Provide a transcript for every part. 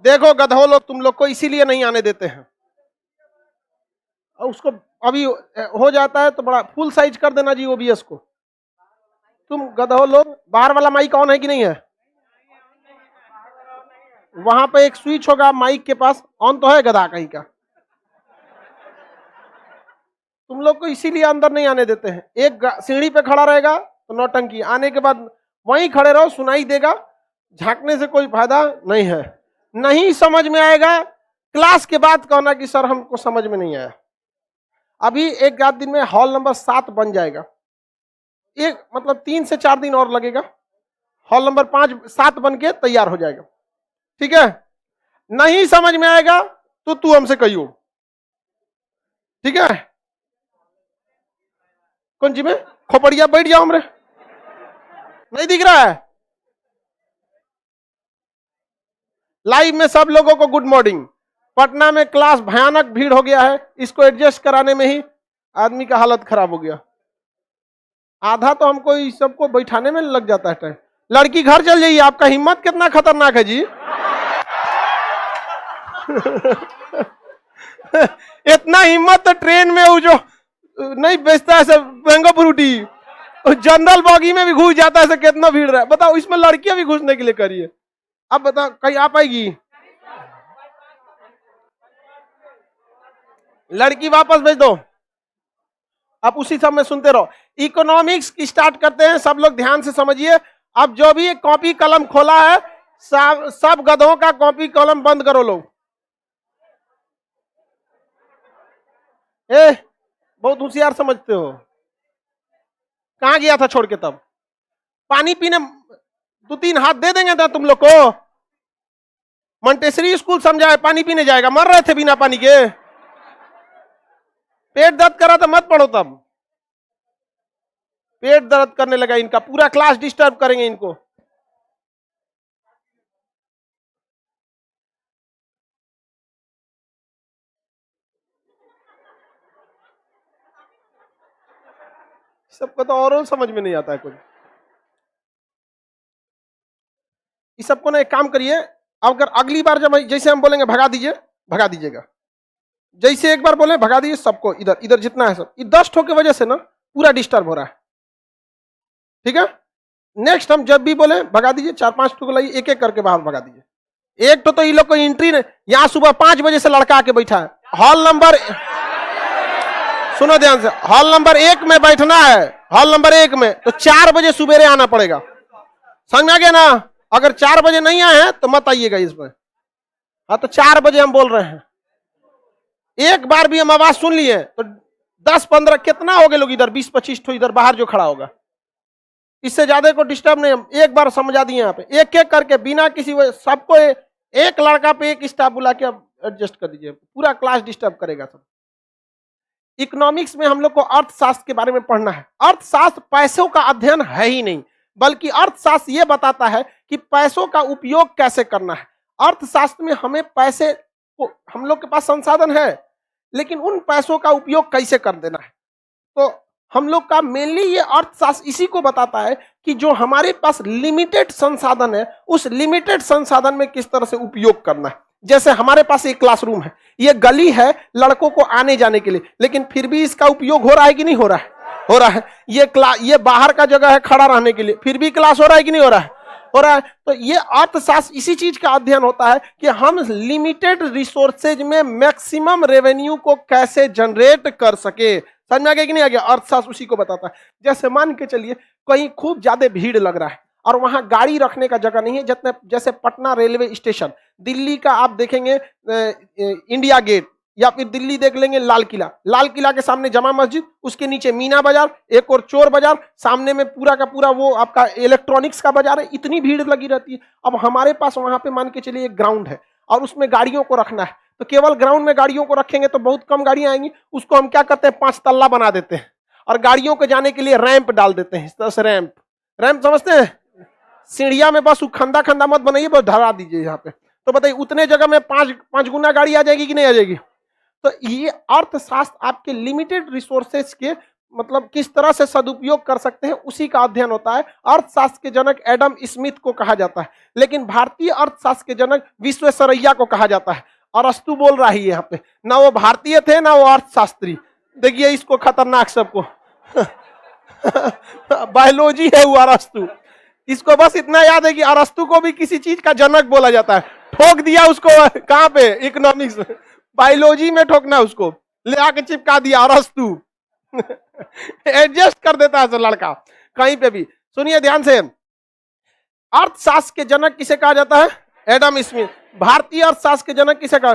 देखो गधो लोग, तुम लोग को इसीलिए नहीं आने देते हैं। और उसको अभी हो जाता है तो बड़ा फुल साइज कर देना जी ओबीएस को। तुम गधो लोग, बाहर वाला माइक ऑन है कि नहीं है? वहां पे एक स्विच होगा माइक के पास, ऑन तो है गधा कहीं का। तुम लोग को इसीलिए अंदर नहीं आने देते हैं। एक सीढ़ी पे खड़ा रहेगा तो नौटंकी, आने के बाद वहीं खड़े रहो, सुनाई देगा, झांकने से कोई फायदा नहीं है। नहीं समझ में आएगा क्लास के बाद कहना कि सर हमको समझ में नहीं आया। अभी एक आध दिन में हॉल नंबर 7 बन जाएगा, एक मतलब 3 से 4 दिन और लगेगा, हॉल नंबर 5-7 बन के तैयार हो जाएगा। ठीक है, नहीं समझ में आएगा तो तू हमसे कहियो। ठीक है, कौन जी में खोपड़िया बैठ जाओ हमरे, नहीं दिख रहा है? लाइव में सब लोगों को गुड मॉर्निंग। पटना में क्लास भयानक भीड़ हो गया है, इसको एडजस्ट कराने में ही आदमी का हालत खराब हो गया। आधा तो हमको इस सबको बैठाने में लग जाता है टाइम। लड़की घर चल जाइए, आपका हिम्मत कितना खतरनाक है जी। इतना हिम्मत तो ट्रेन में वो जो नहीं बेचता है मैंगो फ्रूटी, जनरल बॉगी में भी घुस जाता है, कितना भीड़ रहा है बताओ। इसमें लड़कियां भी घुसने के लिए करिए। अब बताओ कहीं आ पाएगी लड़की? वापस भेज दो। अब उसी सब में सुनते रहो। इकोनॉमिक्स स्टार्ट करते हैं, सब लोग ध्यान से समझिए। अब जो भी कॉपी कलम खोला है सब गधों का कॉपी कलम बंद करो लोग। बहुत होशियार समझते हो। कहां गया था छोड़ के? तब पानी पीने 2-3 हाथ दे देंगे था तुम लोग को। मंटेसरी स्कूल समझाए, पानी पीने जाएगा, मर रहे थे बिना पानी के। पेट दर्द करा तो मत पढ़ो, तब पेट दर्द करने लगा इनका, पूरा क्लास डिस्टर्ब करेंगे इनको। सबको तो और समझ में नहीं आता है कुछ। इस सबको ना एक काम करिए, अगर अगली बार जब जैसे हम बोलेंगे भगा दीजिए, भगा दीजिएगा। जैसे एक बार बोले भगा दीजिए सबको, इधर इधर जितना है सब। ये डस्ट की वजह से ना पूरा डिस्टर्ब हो रहा है। ठीक है, नेक्स्ट हम जब भी बोले भगा दीजिए, 4-5 ठो लाइए, एक एक करके बाहर भगा दीजिए। एक तो ये लोग को एंट्री नहीं। यहाँ सुबह 5 बजे से लड़का आके बैठा है हॉल नंबर, सुनो ध्यान से, हॉल नंबर 1 में बैठना है। हॉल नंबर 1 में तो 4 बजे सुबेरे आना पड़ेगा। समझ में आ गया ना? अगर 4 बजे नहीं आए हैं तो मत आइएगा इसमें। हाँ, तो 4 बजे हम बोल रहे हैं। एक बार भी हम आवाज सुन लिए तो 10-15 कितना हो गए लोग इधर, 20-25 ठो इधर बाहर जो खड़ा होगा। इससे ज्यादा को डिस्टर्ब नहीं। हम एक बार समझा दिए यहाँ पे, एक एक करके बिना किसी सबको एक लड़का पे एक स्टाफ बुला के एडजस्ट कर दीजिए, पूरा क्लास डिस्टर्ब करेगा सब। इकोनॉमिक्स में हम लोग को अर्थशास्त्र के बारे में पढ़ना है। अर्थशास्त्र पैसों का अध्ययन है ही नहीं, बल्कि अर्थशास्त्र ये बताता है कि पैसों का उपयोग कैसे करना है। अर्थशास्त्र में हमें पैसे, हम लोग के पास संसाधन है, लेकिन उन पैसों का उपयोग कैसे कर देना है। तो हम लोग का मेनली ये अर्थशास्त्र इसी को बताता है कि जो हमारे पास लिमिटेड संसाधन है, उस लिमिटेड संसाधन में किस तरह से उपयोग करना है। जैसे हमारे पास एक क्लासरूम है, ये गली है लड़कों को आने जाने के लिए, लेकिन फिर भी इसका उपयोग हो रहा है कि नहीं हो रहा है? हो रहा है। ये बाहर का जगह है खड़ा रहने के लिए, फिर भी क्लास हो रहा है कि नहीं हो रहा है? हो रहा है। तो ये अर्थशास्त्र इसी चीज का अध्ययन होता है कि हम लिमिटेड रिसोर्सेज में मैक्सिमम रेवेन्यू को कैसे जनरेट कर सके। समझ में आ गया कि नहीं आ गया? अर्थशास्त्र उसी को बताता है। जैसे मान के चलिए कहीं खूब ज्यादा भीड़ लग रहा है और वहां गाड़ी रखने का जगह नहीं है, जितने जैसे पटना रेलवे स्टेशन, दिल्ली का आप देखेंगे इंडिया गेट, या फिर दिल्ली देख लेंगे लाल किला। लाल किला के सामने जमा मस्जिद, उसके नीचे मीना बाजार, एक और चोर बाजार, सामने में पूरा का पूरा वो आपका इलेक्ट्रॉनिक्स का बाजार है। इतनी भीड़ लगी रहती है। अब हमारे पास वहां पे मान के चलिए एक ग्राउंड है और उसमें गाड़ियों को रखना है, तो केवल ग्राउंड में गाड़ियों को रखेंगे तो बहुत कम गाड़ियां आएंगी। उसको हम क्या करते हैं, 5 तल्ला बना देते हैं और गाड़ियों को जाने के लिए रैंप डाल देते हैं। इस तरह से रैंप समझते हैं? सीढ़िया में बस खंदा खंदा मत बनाइए, बस धरा दीजिए यहाँ पे। तो बताइए उतने जगह में 5 गुना गाड़ी आ जाएगी कि नहीं आ जाएगी? तो ये अर्थशास्त्र आपके लिमिटेड रिसोर्सेज के मतलब किस तरह से सदुपयोग कर सकते हैं उसी का अध्ययन होता है। अर्थशास्त्र के जनक एडम स्मिथ को कहा जाता है, लेकिन भारतीय अर्थशास्त्र के जनक विश्वेश्वरैया को कहा जाता है। अरस्तु बोल रहा है यहाँ पे, ना वो भारतीय थे ना वो अर्थशास्त्री। देखिए इसको खतरनाक सबको बायोलॉजी है वो अरस्तु। इसको बस इतना याद है कि अरस्तु को भी किसी चीज का जनक बोला जाता है। ठोक दिया उसको कहां पे, इकोनॉमिक्स बायोलॉजी में ठोकना, उसको ले आके चिपका दिया अरस्तु एडजस्ट कर देता है तो लड़का कहीं पे भी। सुनिए ध्यान से, अर्थशास्त्र के जनक किसे कहा जाता है? Adam Smith. भारतीय अर्थशास्त्र के जनक किसे कहा?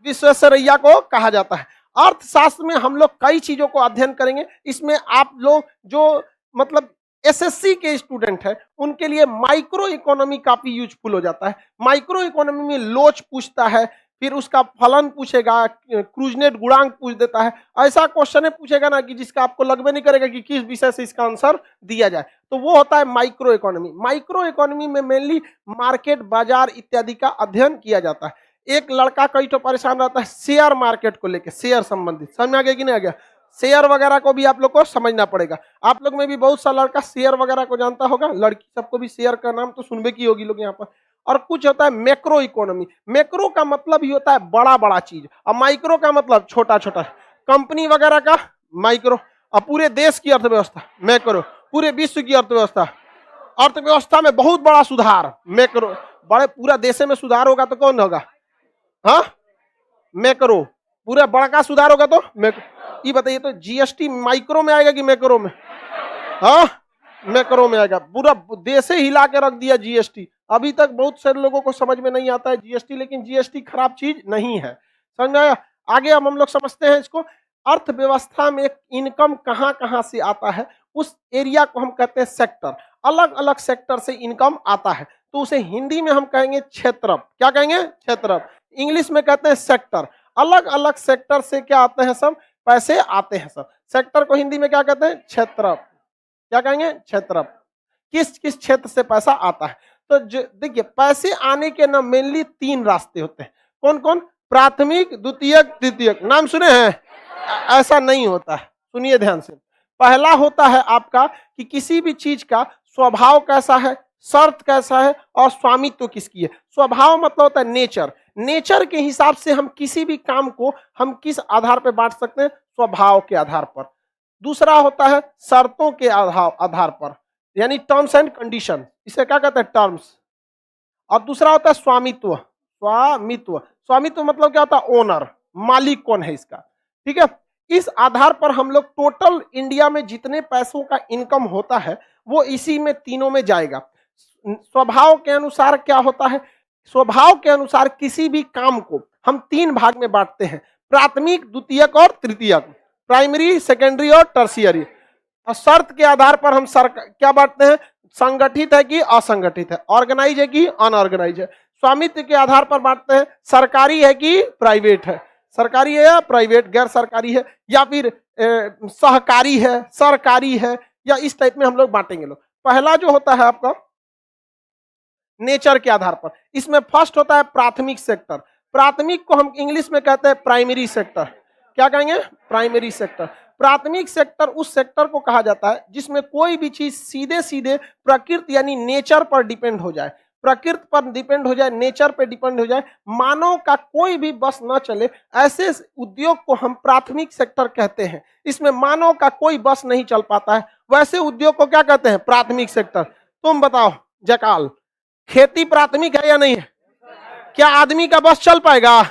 विश्वेश्वरैया को कहा जाता है। अर्थशास्त्र में हम लोग कई चीजों को अध्ययन करेंगे। इसमें आप लोग जो मतलब एसएससी के स्टूडेंट है उनके लिए माइक्रो इकोनॉमी काफी यूजफुल हो जाता है। माइक्रो इकोनॉमी में लोच पूछता है, फिर उसका फलन पूछेगा, क्रूजनेट गुणांक पूछ देता है। ऐसा क्वेश्चन पूछेगा ना कि जिसका आपको लगभग नहीं करेगा कि किस विषय से इसका आंसर दिया जाए, तो वो होता है माइक्रो इकोनॉमी। माइक्रो इकोनॉमी में मेनली मार्केट, बाजार इत्यादि का अध्ययन किया जाता है। एक लड़का कई तो परेशान रहता है शेयर मार्केट को लेकर, शेयर संबंधित। समझ में आ गया कि नहीं आ गया? शेयर वगैरह को भी आप लोग को समझना पड़ेगा। आप लोग में भी बहुत सा लड़का शेयर वगैरह को जानता होगा, लड़की सबको भी शेयर का नाम तो सुनबे की होगी लोग यहाँ पर। और कुछ होता है मैक्रो इकोनॉमी। मैक्रो का मतलब ही होता है बड़ा बड़ा चीज, और माइक्रो का मतलब छोटा छोटा, कंपनी वगैरह का माइक्रो, और पूरे देश की अर्थव्यवस्था मैक्रो, पूरे विश्व की अर्थव्यवस्था, अर्थव्यवस्था में बहुत बड़ा सुधार मैक्रो। बड़े पूरा देश में सुधार होगा तो कौन होगा? हाँ, मैक्रो। पूरा बड़ा का सुधार होगा तो मैक्रो। ये बताइए तो जीएसटी माइक्रो में आएगा कि मैक्रो में? हाँ, मैक्रो में आएगा। पूरा देश ही हिला के रख दिया जीएसटी। अभी तक बहुत सारे लोगों को समझ में नहीं आता है जीएसटी, लेकिन जीएसटी खराब चीज नहीं है। समझ में आया? आगे हम लोग समझते हैं इसको। अर्थव्यवस्था में इनकम कहाँ कहाँ से आता है, उस एरिया को हम कहते हैं सेक्टर। अलग अलग सेक्टर से इनकम आता है, तो उसे हिंदी में हम कहेंगे क्षेत्र। क्या कहेंगे? क्षेत्र। इंग्लिश में कहते हैं सेक्टर। अलग अलग सेक्टर से क्या आते हैं? सब पैसे आते हैं सब। सेक्टर को हिंदी में क्या कहते हैं? क्षेत्र। क्या कहेंगे? क्षेत्र। किस किस क्षेत्र से पैसा आता है? तो देखिए, पैसे आने के ना मेनली 3 रास्ते होते हैं। कौन कौन? प्राथमिक, द्वितीयक, तृतीयक। नाम सुने हैं? ऐसा नहीं होता है, सुनिए ध्यान से। पहला होता है आपका कि किसी भी चीज का स्वभाव कैसा है, शर्त कैसा है, और स्वामित्व किसकी है। स्वभाव मतलब होता है नेचर। नेचर के हिसाब से हम किसी भी काम को हम किस आधार पर बांट सकते हैं? स्वभाव के आधार पर। दूसरा होता है शर्तों के आधार पर, यानी टर्म्स एंड कंडीशन, इसे क्या कहते हैं? टर्म्स। और दूसरा होता है स्वामित्व। स्वामित्व, स्वामित्व मतलब क्या होता है? ओनर, मालिक कौन है इसका। ठीक है, इस आधार पर हम लोग टोटल इंडिया में जितने पैसों का इनकम होता है वो इसी में तीनों में जाएगा। स्वभाव के अनुसार क्या होता है? स्वभाव के अनुसार किसी भी काम को हम 3 भाग में बांटते हैं, प्राथमिक, द्वितीयक और तृतीयक, प्राइमरी, सेकेंडरी और टर्शियरी। और शर्त के आधार पर हम क्या बांटते हैं? संगठित है कि असंगठित है, ऑर्गेनाइज है कि अनऑर्गेनाइज है। स्वामित्व के आधार पर बांटते हैं, सरकारी है कि प्राइवेट है, सरकारी है या प्राइवेट, गैर सरकारी है, या फिर सहकारी है, सरकारी है, या इस टाइप में हम लोग बांटेंगे लोग। पहला जो होता है आपका नेचर के आधार पर, इसमें फर्स्ट होता है प्राथमिक सेक्टर। प्राथमिक को हम इंग्लिश में कहते हैं प्राइमरी सेक्टर। क्या कहेंगे? Primary sector. प्राथमिक सेक्टर उस सेक्टर को कहा जाता है जिसमें कोई भी चीज सीधे सीधे प्रकृति यानी नेचर पर डिपेंड हो जाए, प्रकृति पर डिपेंड हो जाए, नेचर पर डिपेंड हो जाए, मानव का कोई भी बस न चले, ऐसे उद्योग को हम प्राथमिक सेक्टर कहते हैं। इसमें मानव का कोई बस नहीं चल पाता है, वैसे उद्योग को क्या कहते हैं? प्राथमिक सेक्टर। तुम बताओ जकाल, खेती प्राथमिक है या नहीं है? क्या आदमी का बस चल पाएगा?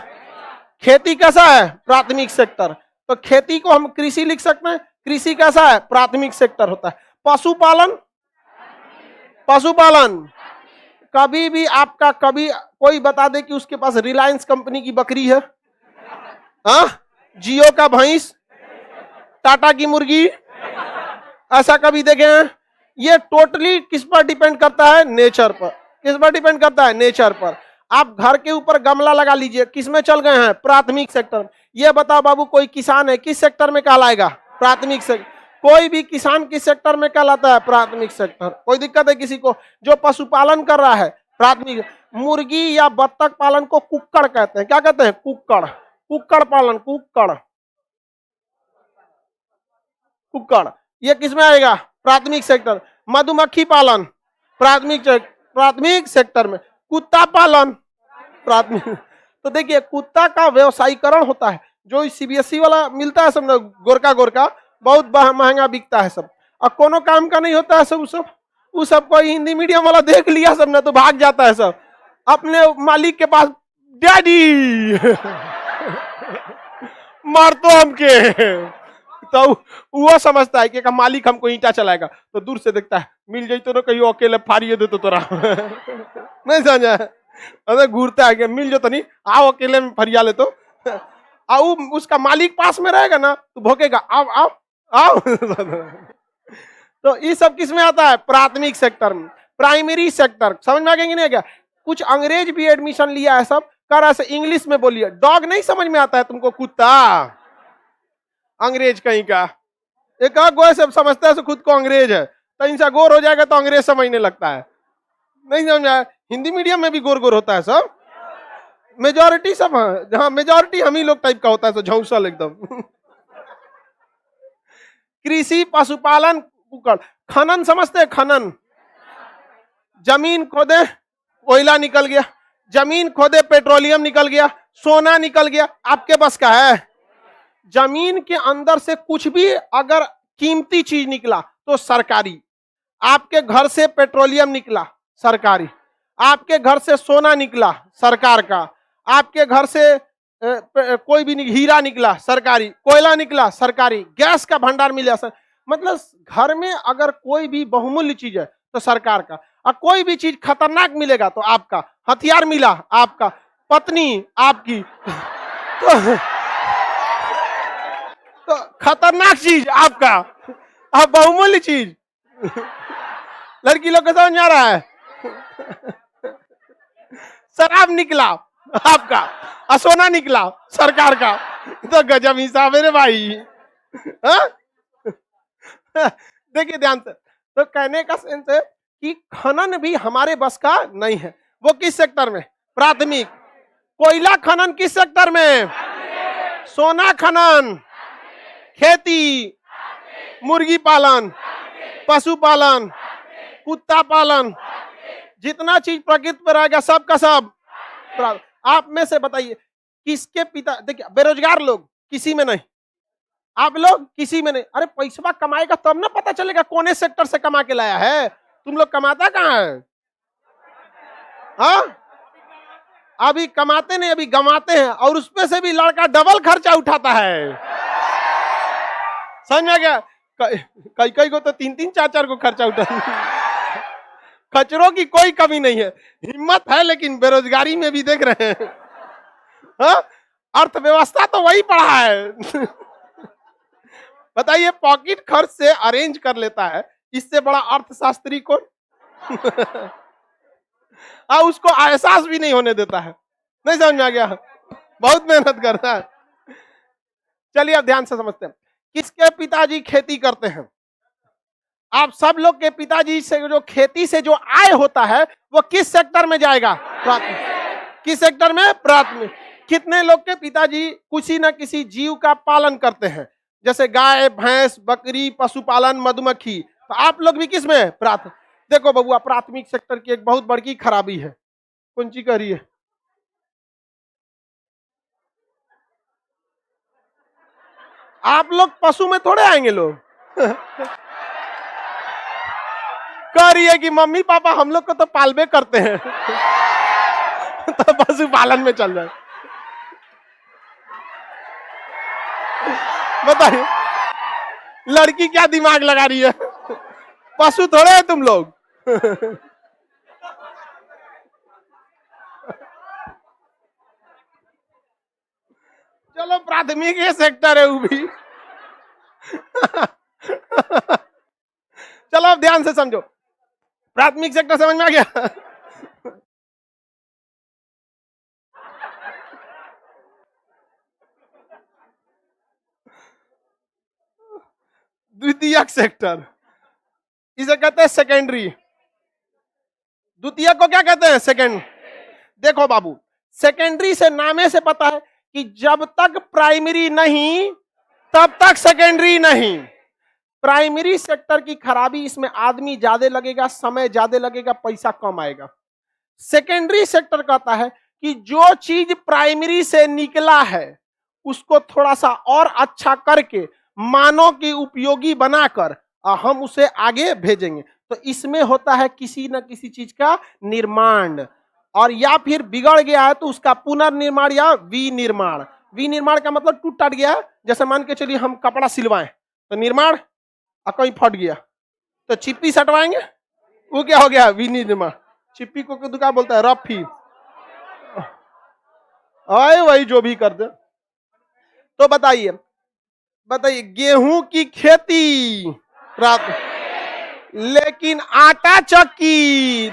खेती कैसा है? प्राथमिक सेक्टर। तो खेती को हम कृषि लिख सकते हैं, कृषि कैसा है? प्राथमिक सेक्टर होता है। पशुपालन, पशुपालन कभी भी आपका, कभी कोई बता दे कि उसके पास रिलायंस कंपनी की बकरी है? हाँ, जियो का भैंस, टाटा की मुर्गी, ऐसा कभी देखे हैं? ये टोटली किस पर डिपेंड करता है? नेचर पर। किस पर डिपेंड करता है? नेचर पर। आप घर के ऊपर गमला लगा लीजिए, किस में चल गए हैं? प्राथमिक सेक्टर। ये बताओ बाबू, कोई किसान है किस सेक्टर में कहलाएगा? प्राथमिक सेक्टर। कोई भी किसान किस सेक्टर में कहलाता है? प्राथमिक सेक्टर। कोई दिक्कत है किसी को? जो पशुपालन कर रहा है प्राथमिक। मुर्गी या बत्तख पालन को कुक्कड़ कहते हैं। क्या कहते हैं? कुक्कड़। कुक्कड़ पालन, कुक्कड़। कुक्कड़, ये किसमें आएगा? प्राथमिक सेक्टर। मधुमक्खी पालन प्राथमिक सेक्टर में। कुत्ता पालन प्राथमिक। तो देखिए कुत्ता का व्यवसायीकरण होता है, जो सीबीएसई वाला मिलता है सब ना, गोरका गोरका, बहुत महंगा बिकता है सब, और कोनो काम का नहीं होता है सब। वो सब कोई हिंदी मीडियम वाला देख लिया सब ना तो भाग जाता है सब अपने मालिक के पास, डैडी मार तो हमके। तो वो समझता है कि मालिक हमको ईंटा चलाएगा, तो दूर से देखता है मिल जाई तो ना कहीं अकेले फाड़िए दे तो तोरा नहीं समझा? अरे घूरता है कि मिल जो तो नहीं, आओ अकेले में फरिया ले तो आओ, उसका मालिक पास में रहेगा ना तो भोकेगा आओ आओ आओ तो ये सब किस में आता है? प्राथमिक सेक्टर में। प्राइमरी सेक्टर समझ में आ गया कि नहीं? क्या कुछ अंग्रेज भी एडमिशन लिया है सब, कर ऐसे इंग्लिश में बोलिए। डॉग नहीं समझ में आता है तुमको? कुत्ता अंग्रेज कहीं का, एक गोर से समझता है खुद को अंग्रेज है, तो इनसे गोर हो जाएगा तो अंग्रेज समझने लगता है। नहीं समझा? हिंदी मीडियम में भी गोर गोर होता है सब, मेजॉरिटी सब, जहां मेजॉरिटी हम ही लोग टाइप का होता है, तो झौसल एकदम कृषि, पशुपालन, कुक्कड़। खनन समझते हैं? खनन, जमीन खोदे कोयला निकल गया, जमीन खोदे पेट्रोलियम निकल गया, सोना निकल गया, आपके बस का है? जमीन के अंदर से कुछ भी अगर कीमती चीज निकला तो सरकारी। आपके घर से पेट्रोलियम निकला सरकारी, आपके घर से सोना निकला सरकार का, आपके घर से कोई भी हीरा निकला सरकारी, कोयला निकला सरकारी, गैस का भंडार मिला सर, मतलब घर में अगर कोई भी बहुमूल्य चीज है तो सरकार का, और कोई भी चीज खतरनाक मिलेगा तो आपका। हथियार मिला आपका, पत्नी आपकी तो खतरनाक चीज आपका, अब बहुमूल्य चीज लड़की लोग को समझ में आ रहा है? शराब निकला आपका, सोना निकला सरकार का, तो गजब हिसाब है रे भाई। देखिए ध्यान से, तो कहने का सेंस है कि खनन भी हमारे बस का नहीं है। वो किस सेक्टर में? प्राथमिक। कोयला खनन किस सेक्टर में? सोना खनन, खेती, मुर्गी पालन, पशुपालन, कुत्ता पालन, जितना चीज प्रकृति पर आएगा सब का सब। आप में से बताइए किसके पिता, देखिए बेरोजगार लोग किसी में नहीं, आप लोग किसी में नहीं। अरे पैसा कमाएगा तब ना पता चलेगा कौन सेक्टर से कमा के लाया है। तुम लोग कमाता कहाँ है? हाँ, अभी कमाते नहीं, अभी गंवाते हैं, और उसपे से भी लड़का डबल खर्चा उठाता है। समझ में गया? कई कई को तो 3-3 4-4 को खर्चा उठाता। खचरों की कोई कमी नहीं है, हिम्मत है, लेकिन बेरोजगारी में भी देख रहे हैं। हाँ? अर्थव्यवस्था तो वही पढ़ा है। बताइए, पॉकेट खर्च से अरेंज कर लेता है, इससे बड़ा अर्थशास्त्री कौन? उसको एहसास भी नहीं होने देता है। नहीं समझ में आ गया? बहुत मेहनत करता है। चलिए अब ध्यान से समझते हैं, किसके पिताजी खेती करते हैं? आप सब लोग के पिताजी से जो खेती से जो आय होता है वो किस सेक्टर में जाएगा? प्राथमिक। किस सेक्टर में? प्राथमिक। कितने लोग के पिताजी किसी न किसी जीव का पालन करते हैं, जैसे गाय, भैंस, बकरी, पशुपालन, मधुमक्खी। तो आप लोग भी किस में? प्राथमिक। देखो बबुआ, प्राथमिक सेक्टर की एक बहुत बड़ी खराबी है। कौन सी कह रही है? आप लोग पशु में थोड़े आएंगे लोग। कह रही है कि मम्मी पापा हम लोग को तो पालबे करते हैं। तो पशुपालन में चल जाए। बताइए, लड़की क्या दिमाग लगा रही है? पशु थोड़े है तुम लोग। चलो प्राथमिक ये सेक्टर है वो भी। चलो अब ध्यान से समझो, प्राथमिक सेक्टर समझ में आ गया? द्वितीयक सेक्टर, इसे कहते हैं सेकेंडरी। द्वितीयक को क्या कहते हैं? सेकेंड। देखो बाबू, सेकेंडरी से नामे से पता है कि जब तक प्राइमरी नहीं तब तक सेकेंडरी नहीं। प्राइमरी सेक्टर की खराबी, इसमें आदमी ज्यादा लगेगा, समय ज्यादा लगेगा, पैसा कम आएगा। सेकेंडरी सेक्टर कहता है कि जो चीज प्राइमरी से निकला है उसको थोड़ा सा और अच्छा करके मानव की उपयोगी बनाकर हम उसे आगे भेजेंगे। तो इसमें होता है किसी न किसी चीज का निर्माण, और या फिर बिगड़ गया है तो उसका पुनर्निर्माण या विनिर्माण। विनिर्माण का मतलब टूट टाट गया है, जैसे मान के चलिए हम कपड़ा सिलवाएं तो निर्माण, और कहीं फट गया तो चिप्पी सटवाएंगे, वो क्या हो गया? विनिर्माण। चिप्पी को दुकान बोलता है रफी, आए वही जो भी कर दे। तो बताइए गेहूं की खेती लेकिन आटा चक्की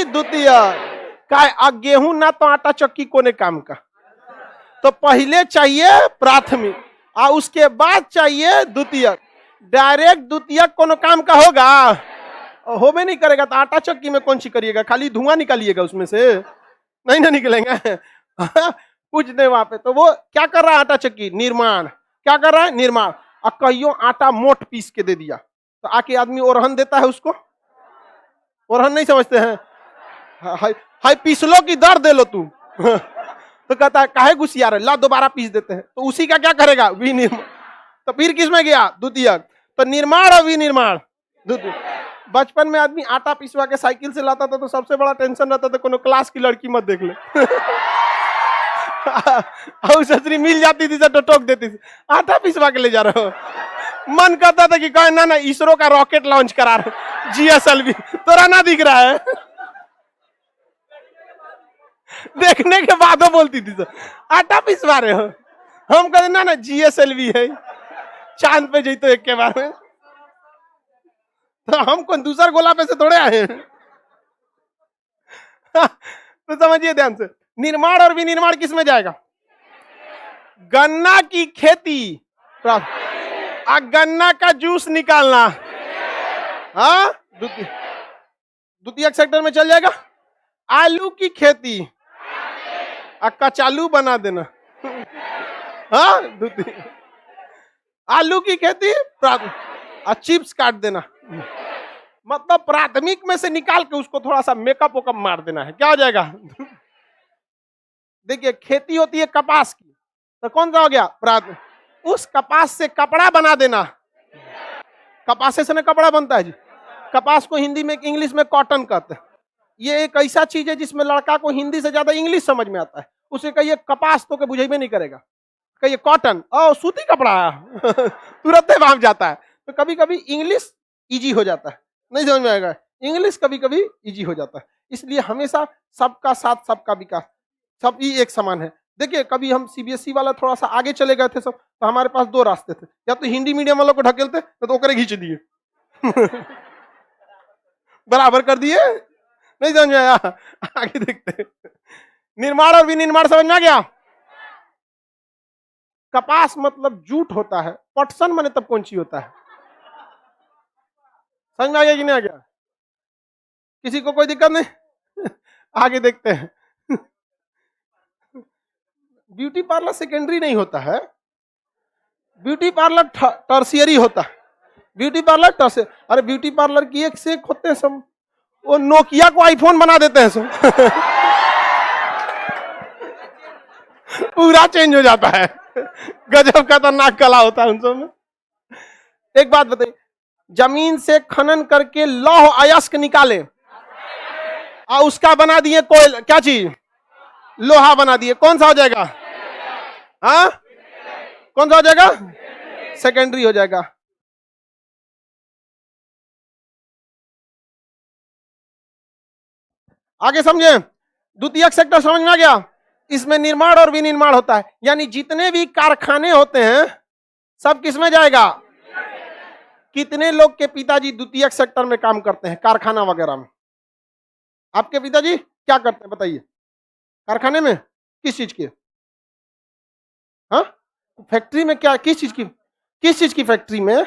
द्वितीय का गेहूं ना तो आटा चक्की कोने काम का, तो पहले चाहिए प्राथमिक और उसके बाद चाहिए द्वितीयक। डायरेक्ट द्वितीयक कोनो काम का होगा? होबे नहीं करेगा। तो आटा चक्की में कौन सी करिएगा? खाली धुआं निकालिएगा उसमें से? नहीं ना निकलेंगे कुछ नहीं वहां पे। तो वो क्या कर रहा है? आटा चक्की निर्माण। क्या कर रहा है? निर्माण। और कहियो आटा मोट पीस के दे दिया तो आके आदमी ओरहन देता है उसको। ओरहन नहीं समझते हैं? हाय पिसलो की दर दे लो तू तो कहता है काहे गुस्सिया रहे, ला दोबारा पीस देते हैं। तो उसी का क्या करेगा? विनिर्माण। तो फिर किस में गया? द्वितीयक। तो निर्माण और विनिर्माण द्वितीय। बचपन में आदमी आटा पिसवा के साइकिल से लाता था तो सबसे बड़ा टेंशन रहता था कोनो क्लास की लड़की मत देख ले और ससुरी मिल जाती थी तो टोक देती थी, आटा पिसवा के ले जा रहे हो। मन करता था कि कहे ना ना इसरो का रॉकेट लॉन्च करा रहे, जीएसएलवी तोरा ना दिख रहा है देखने के बाद बोलती थी तो आटा पिसवा रहे हो। हम कहते ना ना जीएसएलवी है, चांद पे जइतो एक के बार में। तो हम कौन दूसरा गोला पे से थोड़े आए हैं तो समझिए ध्यान से, निर्माण और विनिर्माण किस में जाएगा? गन्ना की खेती, गन्ना का जूस निकालना, हाँ द्वितीयक सेक्टर में चल जाएगा। आलू की खेती, कचालू बना देना, हाँ द्वितीय। आलू की खेती चिप्स काट देना, मतलब प्राथमिक में से निकाल के उसको थोड़ा सा मेकअप वेकअप मार देना है। क्या हो जाएगा? देखिए खेती होती है कपास की, तो कौन सा हो गया? प्राथमिक। उस कपास से कपड़ा बना देना। कपास से ना कपड़ा बनता है जी। कपास को हिंदी में इंग्लिश में कॉटन कहते हैं। ये एक ऐसा चीज है जिसमें लड़का को हिंदी से ज्यादा इंग्लिश समझ में आता है। उसे कहिए कपास तो के बुझेबे नहीं करेगा, कहिए कॉटन, ओ सूती कपड़ा तुरंत भाग जाता है। तो कभी कभी इंग्लिश इजी हो जाता है, नहीं समझ में आएगा, इंग्लिश कभी कभी इजी हो जाता है। इसलिए हमेशा सबका साथ सबका विकास, सब ही एक समान है। देखिए कभी हम सीबीएसई वाला थोड़ा सा आगे चले गए थे सब, तो हमारे पास दो रास्ते थे, या तो हिंदी मीडियम वालों को ढकेलते तो ओकरे खींच दिए बराबर कर दिए, नहीं समझ में आया? आगे देखते। निर्माण और विनिर्माण समझ में आ गया? कपास मतलब जूट होता है, पटसन माने तब कौन सी होता है? समझ में आ गया कि नहीं आ गया? किसी को कोई दिक्कत नहीं? आगे देखते हैं। ब्यूटी पार्लर सेकेंडरी नहीं होता है, ब्यूटी पार्लर टर्शियरी होता है। ब्यूटी पार्लर टर्शियरी, अरे ब्यूटी पार्लर की एक से एक होते हैं सब, वो नोकिया को आईफोन बना देते हैं सब पूरा चेंज हो जाता है, गजब खतरनाक कला होता है उन सब में। एक बात बताइए, जमीन से खनन करके लौह अयस्क निकाले और उसका बना दिए कोयला, क्या चीज? लोहा बना दिए, कौन सा हो जाएगा? हाँ कौन सा हो जाएगा? सेकेंडरी हो जाएगा। आगे समझे? द्वितीयक सेक्टर समझ में आ गया? इसमें निर्माण और विनिर्माण होता है, यानी जितने भी कारखाने होते हैं सब किसमें जाएगा? कितने लोग के पिताजी द्वितीयक सेक्टर में काम करते हैं, कारखाना वगैरह में? आपके पिताजी क्या करते हैं बताइए? कारखाने में किस चीज के? हाँ फैक्ट्री में, क्या किस चीज की फैक्ट्री में?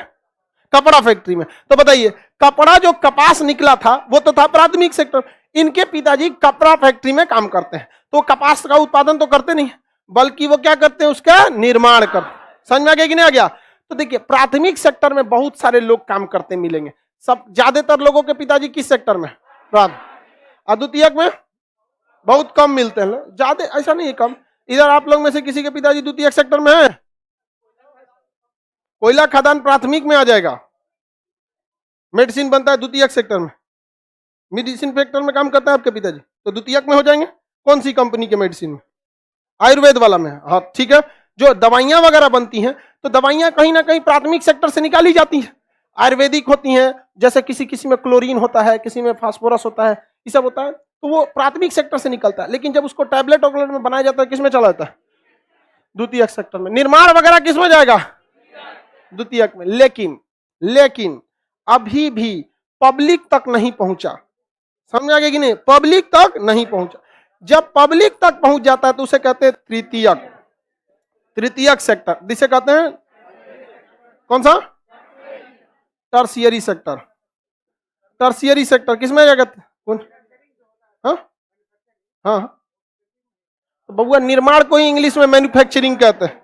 कपड़ा फैक्ट्री में। तो बताइए कपड़ा जो कपास निकला था वो तो था प्राथमिक सेक्टर, इनके पिताजी कपड़ा फैक्ट्री में काम करते हैं। तो कपास का उत्पादन तो करते नहीं, बल्कि वो क्या करते हैं? उसका निर्माण कर। समझ में आ गया कि नहीं आ गया? तो देखिए प्राथमिक सेक्टर में बहुत सारे लोग काम करते मिलेंगे। सब ज्यादातर लोगों के पिताजी किस सेक्टर में? और द्वितीयक में बहुत कम मिलते हैं, ज्यादा ऐसा नहीं है कम। इधर आप लोग में से किसी के पिताजी द्वितीयक सेक्टर में है? कोयला खदान प्राथमिक में आ जाएगा। मेडिसिन बनता है द्वितीयक सेक्टर में, मेडिसिन सेक्टर में काम करता है आपके पिताजी, तो द्वितीयक में हो जाएंगे। कौन सी कंपनी के मेडिसिन में? आयुर्वेद वाला में। हाँ ठीक है। जो दवाइयां वगैरह बनती हैं तो दवाइयां कहीं ना कहीं प्राथमिक सेक्टर से निकाली जाती हैं, आयुर्वेदिक होती हैं, जैसे किसी किसी में क्लोरीन होता है, किसी में फास्फोरस होता है, ये सब होता है, तो वो प्राथमिक सेक्टर से निकलता है। लेकिन जब उसको टैबलेट वगैरह में बनाया जाता है किसमें चला जाता है? द्वितीयक सेक्टर में। निर्माण वगैरह किसमें जाएगा? द्वितीयक में। लेकिन अभी भी पब्लिक तक नहीं पहुंचा, समझ आ गया कि नहीं? पब्लिक तक नहीं पहुंचा। जब पब्लिक तक पहुंच जाता है तो उसे कहते हैं तृतीयक सेक्टर, जिसे कहते हैं कौन सा? Tertiary sector. टर्शियरी सेक्टर किसमें जाएगा? कौन? हाँ हाँ, तो बबुआ निर्माण को ही इंग्लिश में मैन्युफैक्चरिंग कहते हैं।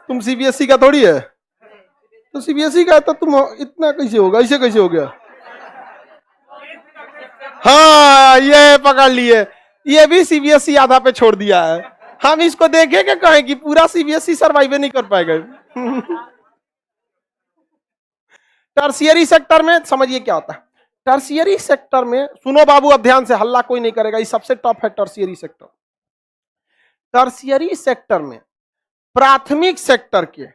तुम सीबीएसई का थोड़ी है, तो सीबीएसई का है तो तुम इतना कैसे होगा? ऐसे कैसे हो गया? हाँ ये पकड़ लिए, ये भी सीबीएसई आधा पे छोड़ दिया है। हम इसको देखे क्या कहें कि पूरा सीबीएसई सर्वाइव नहीं कर पाएगा। टर्शियरी सेक्टर में समझिए क्या होता है। टर्शियरी सेक्टर में सुनो बाबू, अब ध्यान से, हल्ला कोई नहीं करेगा, ये सबसे टफ है टर्शियरी सेक्टर। टर्शियरी सेक्टर में प्राथमिक सेक्टर के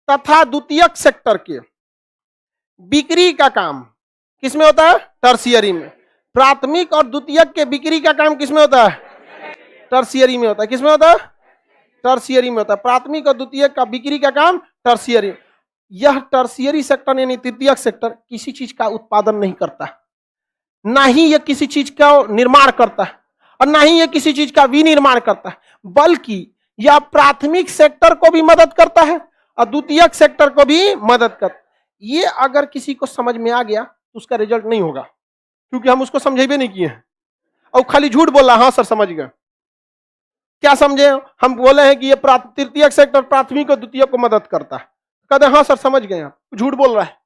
तथा द्वितीयक सेक्टर के बिक्री का काम किसमें होता है? टर्शियरी में। प्राथमिक और द्वितीयक के बिक्री का काम किसमें होता है? टर्शियरी में होता है। किसमें होता है? टर्शियरी में होता है। प्राथमिक और द्वितीयक का बिक्री का काम टर्शियरी। यह टर्शियरी सेक्टर यानी तृतीयक सेक्टर किसी चीज का उत्पादन नहीं करता, ना ही यह किसी चीज का निर्माण करता है और ना ही यह किसी चीज का विनिर्माण करता है, बल्कि यह प्राथमिक सेक्टर को भी मदद करता है और द्वितीयक सेक्टर को भी मदद करता है। ये अगर किसी को समझ में आ गया तो उसका रिजल्ट नहीं होगा, क्योंकि हम उसको समझेबे नहीं किए हैं और खाली झूठ बोल रहा। हाँ सर समझ गए। क्या समझे? हम बोले हैं कि ये तृतीयक सेक्टर प्राथमिक और द्वितीयक को मदद करता है, कहते हाँ सर समझ गए। आप झूठ बोल रहा है।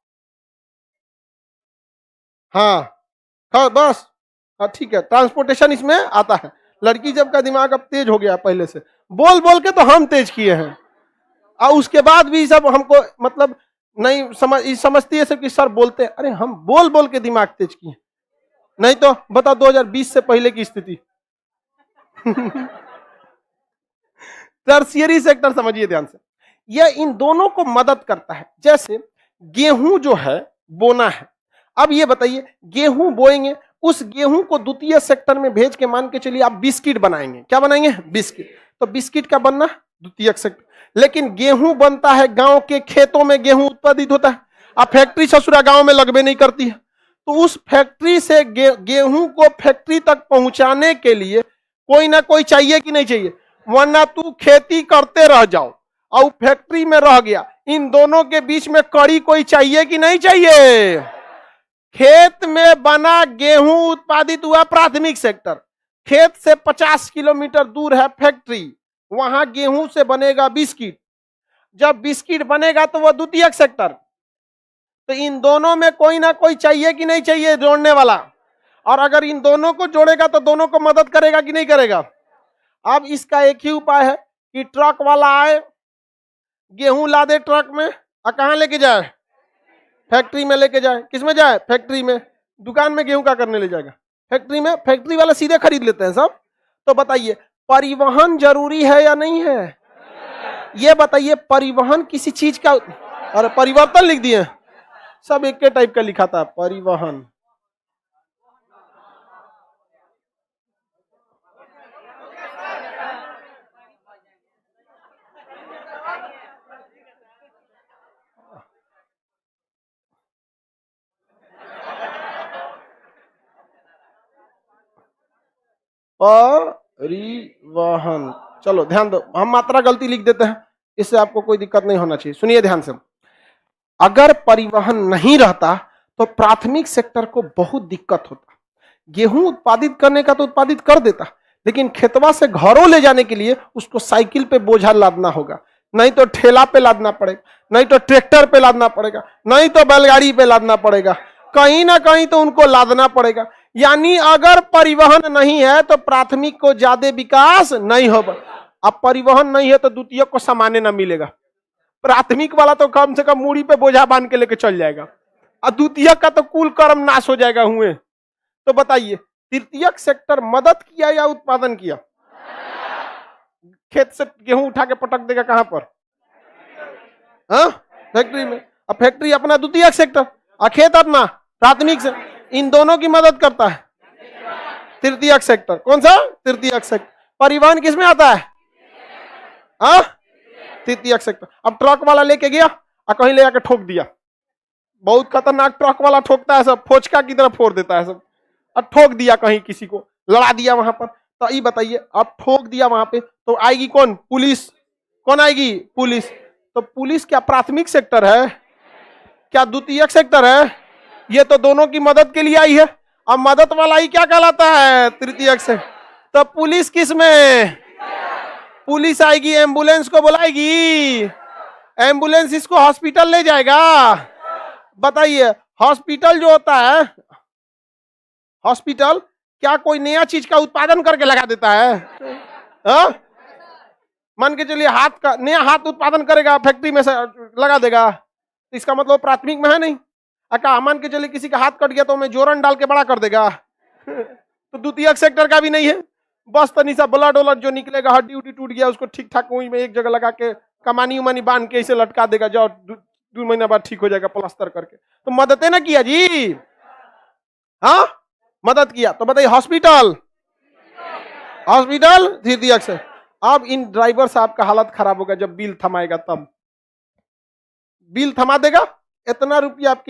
हाँ बस, हाँ ठीक है। ट्रांसपोर्टेशन इसमें आता है। लड़की जब का दिमाग अब तेज हो गया, पहले से बोल बोल के तो हम तेज किए हैं, और उसके बाद भी सब हमको मतलब नहीं समझती है सब कि सर बोलते हैं। अरे हम बोल बोल के दिमाग तेज किए, नहीं तो बता 2020 से पहले की स्थिति। टर्शियरी सेक्टर समझिए ध्यान से, यह इन दोनों को मदद करता है। जैसे गेहूं जो है बोना है, अब ये बताइए गेहूं बोएंगे, उस गेहूं को द्वितीय सेक्टर में भेज के मान के चलिए आप बिस्किट बनाएंगे। क्या बनाएंगे? बिस्किट। तो बिस्किट का बनना द्वितीयक सेक्टर। लेकिन गेहूं बनता है गांव के खेतों में, गेहूं उत्पादित होता है, अब फैक्ट्री ससुरा गांव में लगबे नहीं करती है, तो उस फैक्ट्री से गेहूं को फैक्ट्री तक पहुंचाने के लिए कोई ना कोई चाहिए कि नहीं चाहिए? वरना तू खेती करते रह जाओ और फैक्ट्री में रह गया, इन दोनों के बीच में कड़ी कोई चाहिए कि नहीं चाहिए? खेत में बना गेहूं उत्पादित हुआ प्राथमिक सेक्टर, खेत से 50 किलोमीटर दूर है फैक्ट्री, वहां गेहूं से बनेगा बिस्किट, जब बिस्किट बनेगा तो वह द्वितीयक सेक्टर। तो इन दोनों में कोई ना कोई चाहिए कि नहीं चाहिए जोड़ने वाला, और अगर इन दोनों को जोड़ेगा तो दोनों को मदद करेगा कि नहीं करेगा? अब इसका एक ही उपाय है कि ट्रक वाला आए, गेहूं ला दे ट्रक में, और कहां लेके जाए? फैक्ट्री में लेके जाए। किसमें जाए? फैक्ट्री में। दुकान में गेहूं का करने ले जाएगा? फैक्ट्री में। फैक्ट्री वाला सीधे खरीद लेते हैं सब। तो बताइए परिवहन जरूरी है या नहीं है? ये बताइए परिवहन किसी चीज का, अरे परिवर्तन लिख दिए, सब एक के टाइप का लिखा था परिवहन। परिवहन, चलो ध्यान दो, हम मात्रा गलती लिख देते हैं, इससे आपको कोई दिक्कत नहीं होना चाहिए। सुनिए ध्यान से, अगर परिवहन नहीं रहता तो प्राथमिक सेक्टर को बहुत दिक्कत होता। गेहूं उत्पादित करने का तो उत्पादित कर देता, लेकिन खेतवा से घरों ले जाने के लिए उसको साइकिल पे बोझा लादना होगा, नहीं तो ठेला पे लादना पड़ेगा, नहीं तो ट्रैक्टर पे लादना पड़ेगा, नहीं तो बैलगाड़ी पे लादना पड़ेगा, कहीं ना कहीं तो उनको लादना पड़ेगा। यानी अगर परिवहन नहीं है तो प्राथमिक को ज्यादा विकास नहीं होगा। अब परिवहन नहीं है तो द्वितीयक को सामान्य ना मिलेगा। प्राथमिक वाला तो कम से कम मूड़ी पे बोझा बांध के लेके चल जाएगा, और द्वितीयक का तो कुल कर्म नाश हो जाएगा हुए। तो बताइए, तृतीयक सेक्टर मदद किया या उत्पादन किया? खेत से गेहूं उठा के पटक देगा कहां पर? हाँ, फैक्ट्री में। अब फैक्ट्री अपना द्वितीयक सेक्टर और खेत अपना प्राथमिक से, इन दोनों की मदद करता है तृतीयक सेक्टर। कौन सा? तृतीयक सेक्टर। परिवहन किसमें आता है? हाँ, तृतीयक सेक्टर। अब ट्रक वाला लेके गया और कहीं ले जाके ठोक दिया, बहुत खतरनाक ट्रक वाला ठोकता है, सब फोचका की तरफ फोड़ देता है सब, और ठोक दिया कहीं, किसी को लड़ा दिया वहां पर। तो ये बताइए, अब ठोक दिया वहां पे तो आएगी कौन? पुलिस। कौन आएगी? पुलिस। तो पुलिस क्या प्राथमिक सेक्टर है? क्या द्वितीयक सेक्टर है? ये तो दोनों की मदद के लिए आई है। अब मदद वाला ही क्या कहलाता है? तृतीयक से। तो पुलिस किस में? पुलिस आएगी, एम्बुलेंस को बुलाएगी, एम्बुलेंस इसको हॉस्पिटल ले जाएगा। बताइए, हॉस्पिटल जो होता है, हॉस्पिटल क्या कोई नया चीज का उत्पादन करके लगा देता है? हाँ? मान के चलिए हाथ का नया हाथ उत्पादन करेगा, फैक्ट्री में से लगा देगा, तो इसका मतलब प्राथमिक में है नहीं। अका मान के चलिए किसी का हाथ कट गया तो हमें जोरन डाल के बड़ा कर देगा, तो द्वितीयक सेक्टर का भी नहीं है। बस तनी सा ब्लड वलड जो निकलेगा, हड्डी उड्डी टूट गया, उसको ठीक ठाक वहीं में एक जगह लगा के कमानी उमानी बांध के इसे लटका देगा, जाओ 2 महीना बाद ठीक हो जाएगा प्लास्टर करके। तो मदद ना किया जी, हाँ मदद किया। तो बताइए, हॉस्पिटल, हॉस्पिटल तृतीयक से। अब इन ड्राइवर साहब का हालत खराब होगा जब बिल थमाएगा, तब बिल थमा देगा, इतना रुपया आपकी